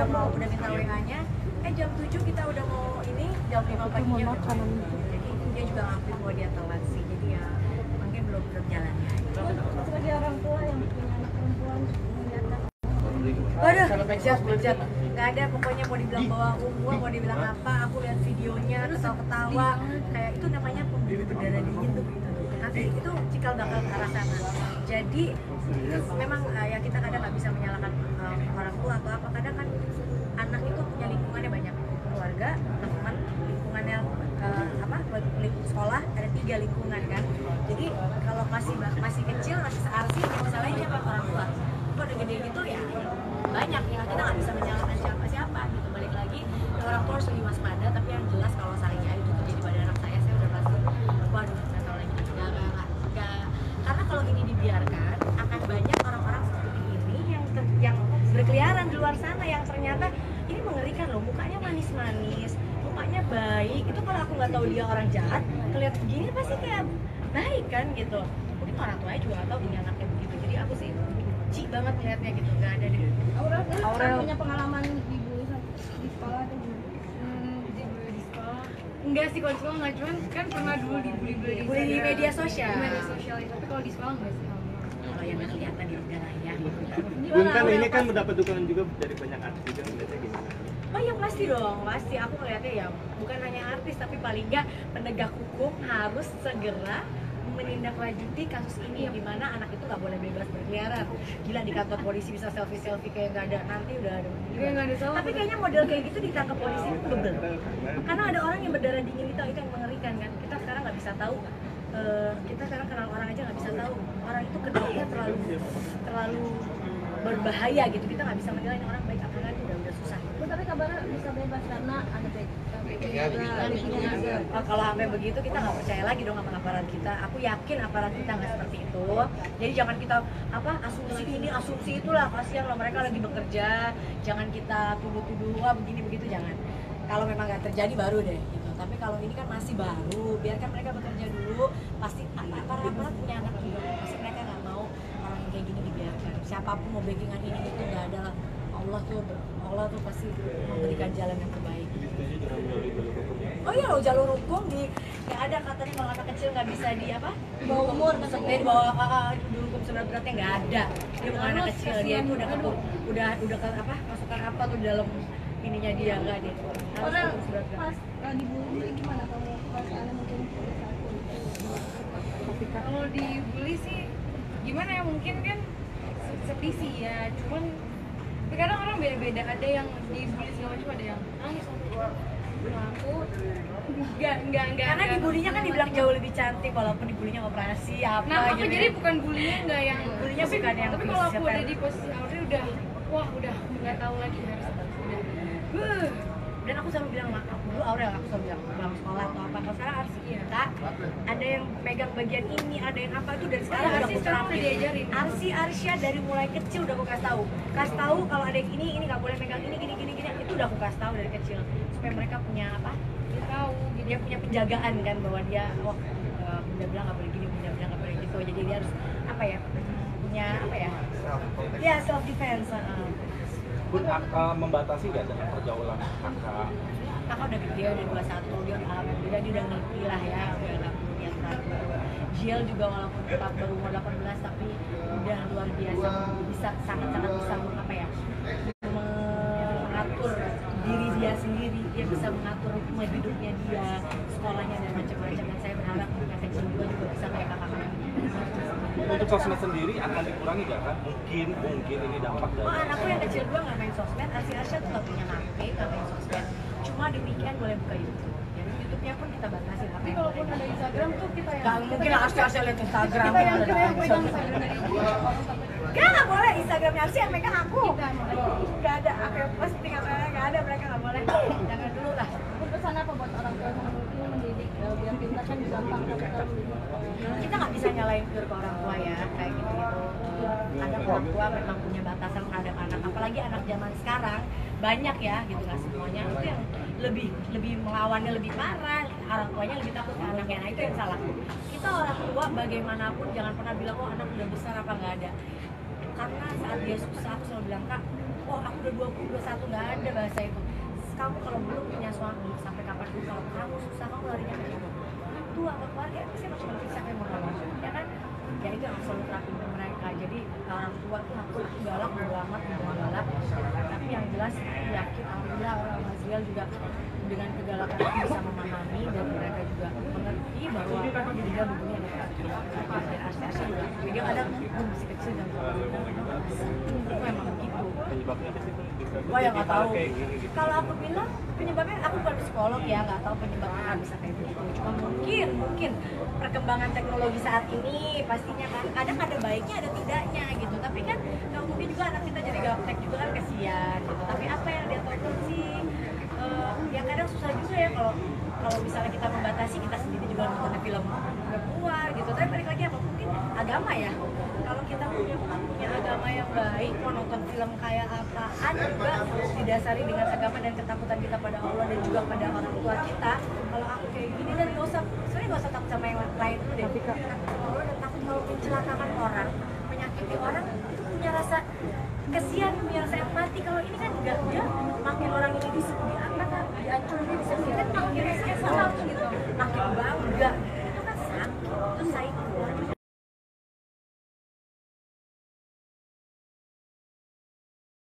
udah minta WA-nya, jam 7 kita udah mau ini, jam 5 paginya udah mau. Jadi dia juga ngakuin bahwa dia telat sih, jadi ya mungkin belum jalan ya. Sebagai orang tua yang punya anak perempuan, melihatkan waduh, bejat. Nggak ada, pokoknya mau dibilang bawa umur, mau dibilang apa, aku lihat videonya, ketawa-ketawa, kayak itu namanya pembunuh berdarah dingin tuh gitu. Nanti itu cikal bakal ke arah sana. Jadi memang ya kita kadang nggak bisa menyalahkan orang tua atau apa, kadang kan anak itu punya lingkungannya banyak, keluarga, teman, lingkungannya sekolah, ada 3 lingkungan kan. Jadi kalau masih kecil, masih searsi, masalahnya siapa? Orang tua. Kalau udah gede gitu ya banyak ya, kita nggak bisa menyalahkan siapa gitu. Balik lagi orang tua harus lebih waspada, tapi yang jelas kalau saya itu terjadi pada anak saya udah pasti waduh, nggak tahu lagi. Nggak. Karena kalau ini dibiarkan akan banyak orang-orang seperti ini yang berkeliaran di luar sana, yang ternyata ini mengerikan loh, mukanya manis-manis, mukanya baik. Itu kalau aku nggak tahu dia orang jahat, kelihatan begini pasti kayak baik kan gitu. Mungkin orang tuanya juga nggak tahu punya anaknya begitu. Jadi aku sih benci banget lihatnya gitu. Nggak ada deh. Aurel punya pengalaman dibully di sekolah atau gimana? Dibully di sekolah? Enggak sih, kalau di sekolah nggak, cuman kan pernah dulu dibully di media sosial. Di media sosial, tapi kalau di sekolah nggak sih. Kalau yang nggak kelihatan di negara ya. Bung kan ini kan mendapat dukungan juga dari banyak artis, kan melihatnya gimana? Oh ya pasti dong, pasti. Aku ngeliatnya ya bukan hanya artis, tapi paling nggak penegak hukum harus segera menindaklanjuti kasus ini, di mana anak itu nggak boleh bebas berkeliaran. Gila, di kantor polisi bisa selfie kayak nggak ada, nanti udah ada. Kayak nggak ada salah. Tapi kayaknya model kayak gitu ditangkap polisi itu bebel. Karena ada orang yang berdarah dingin itu yang mengerikan kan. Kita sekarang nggak bisa tahu. Kita sekarang kenal orang aja nggak bisa tahu orang itu kedoknya terlalu berbahaya gitu. Kita nggak bisa menilai orang baik apa enggak, itu udah susah. Tapi kabarnya bisa bebas karena ada Kalau sampai begitu kita nggak percaya lagi dong sama aparat kita. Aku yakin aparat kita nggak seperti itu. Jadi jangan kita asumsi ini asumsi itulah, kasihan loh mereka lagi bekerja. Jangan kita tuduh-tuduh wah begini begitu, jangan. Kalau memang nggak terjadi baru deh gitu. Tapi kalau ini kan masih baru, biarkan mereka bekerja dulu. Pasti aparat punya anak juga. Pasti mereka nggak mau orang yang kayak gini dibiarkan. Siapapun mau backingan ini itu nggak ada lah. Allah tuh pasti memberikan jalan yang terbaik. Oh iya loh, jalur hukum nggak ada katanya kalau anak kecil nggak bisa di bawah umur, di bawah hukum seberat-beratnya nggak ada. Dia bukan anak kecil, dia itu udah masukan apa tuh di dalam ininya dia, nggak dia. Orang pas dibully gimana kalau perasaannya mungkin? Kalau dibully sih gimana ya, mungkin kan sedih sih ya, cuman tapi kadang orang beda-beda, ada yang dibully segala macam, ada yang nangis. Aku enggak karena dibulinya kan dibilang jauh lebih cantik walaupun dibulinya operasi apa nah aku gitu. jadi bukan bulinya, enggak yang bulinya bukan yang tapi kalau aku ada di posisi Audrey udah nggak tahu lagi harus dan aku selalu bilang dulu Aurel, aku selalu bilang pulang sekolah atau apa, kalau sekarang harus kita ada yang pegang bagian ini, ada yang apa, itu dari sekarang udah aku terapin. Arsya dari mulai kecil udah aku kasih tahu kalau ada yang ini nggak boleh pegang ini gini itu udah aku kasih tahu dari kecil supaya mereka punya dia tahu, dia punya penjagaan kan bahwa dia bunda bilang nggak boleh gini, bunda bilang nggak boleh gitu, jadi dia harus punya ya self defense. Bun, membatasi nggak dengan pergaulan kakak? Kakak udah gede, udah 21, dia alhamdulillah dia udah ngerti lah ya, udah nggak perlu yang teratur. Jiel juga walaupun tetap baru umur 18 tapi udah luar biasa, bisa sangat-sangat bisa mengatur diri dia sendiri, dia bisa mengatur ritme hidupnya dia, sekolahnya dan macam-macam. Dan saya berharap yang kecil juga bisa kayak kakak-kakak. Untuk sosmed sendiri akan dikurangi nggak kan? Mungkin ini dampak dari. Anakku yang kecil gua nggak main sosmed, Arsya tuh nggak punya HP, nggak main sosmed. Cuma di weekend boleh buka YouTube. Jadi YouTube-nya pun kita batasi. tapi kalaupun ada Instagram tuh kita yang nggak mungkin Arsya lihat Instagram. kita yang pegang Instagram dari Nggak boleh Instagramnya Arsya yang megang aku. Nggak ada, aku yang posting apa-apa nggak ada, mereka nggak boleh. Jangan dulu lah. Pesan apa buat orang tua yang mungkin mendidik biar kita kan gampang kita Kita nggak bisa nyalain ke orang tua ya, kayak gitu-gitu. Kadang orang tua memang punya batasan terhadap anak, apalagi anak zaman sekarang banyak ya gitu, nggak semuanya. Itu yang lebih melawannya lebih parah, orang tuanya lebih takut ke anaknya. Nah itu yang salah. Kita orang tua bagaimanapun jangan pernah bilang anak udah besar apa nggak ada. Karena saat dia susah aku selalu bilang, Kak, oh aku udah 20, 21, nggak ada bahasa itu. Kamu kalau belum punya suami sampai kapan pun kalau kamu susah kamu larinya ke situ. Tua atau keluarga pasti bakal bisa kayak mau nolong, ya kan? Ya itu yang selalu terapin ke mereka. Jadi orang tua tuh aku galak, bodo amat, galak. Tapi yang jelas aku yakin alhamdulillah orang Mazriel juga dengan kegalakan itu bisa memahami dan mereka juga mengerti bahwa dia begini ada peraturan. Dan Asya juga dia kadang masih kecil dan itu memang begitu. Penyebabnya apa sih? Wah ya nggak tahu. Kayak gini, gitu. Kalau aku bilang penyebabnya aku bukan psikolog ya, nggak tahu penyebabnya bisa kayak gitu. Cuma mungkin perkembangan teknologi saat ini pastinya kan kadang ada baiknya ada tidaknya gitu. Tapi kan nggak mungkin juga anak kita jadi gaptek juga kan, kesian gitu. Tapi apa yang dia tonton sih? Ya kadang susah juga ya kalau misalnya kita membatasi, kita sendiri juga nonton film berpuar gitu. Tapi balik lagi apa mungkin agama ya. Kalau kita punya agama yang baik, mau nonton film kayak apaan juga didasari dengan agama dan ketakutan kita pada Allah dan juga pada orang tua kita. Kalau aku kayak gini dan nggak usah takut sama yang lain dulu deh. Takut sama Allah dan takut kalau mencelakakan orang, menyakiti orang itu punya rasa kesian, punya rasa empati. Kalau ini kan enggak, dia makin orang ini diangkat, dihancurin, disakiti kan makin kesian sama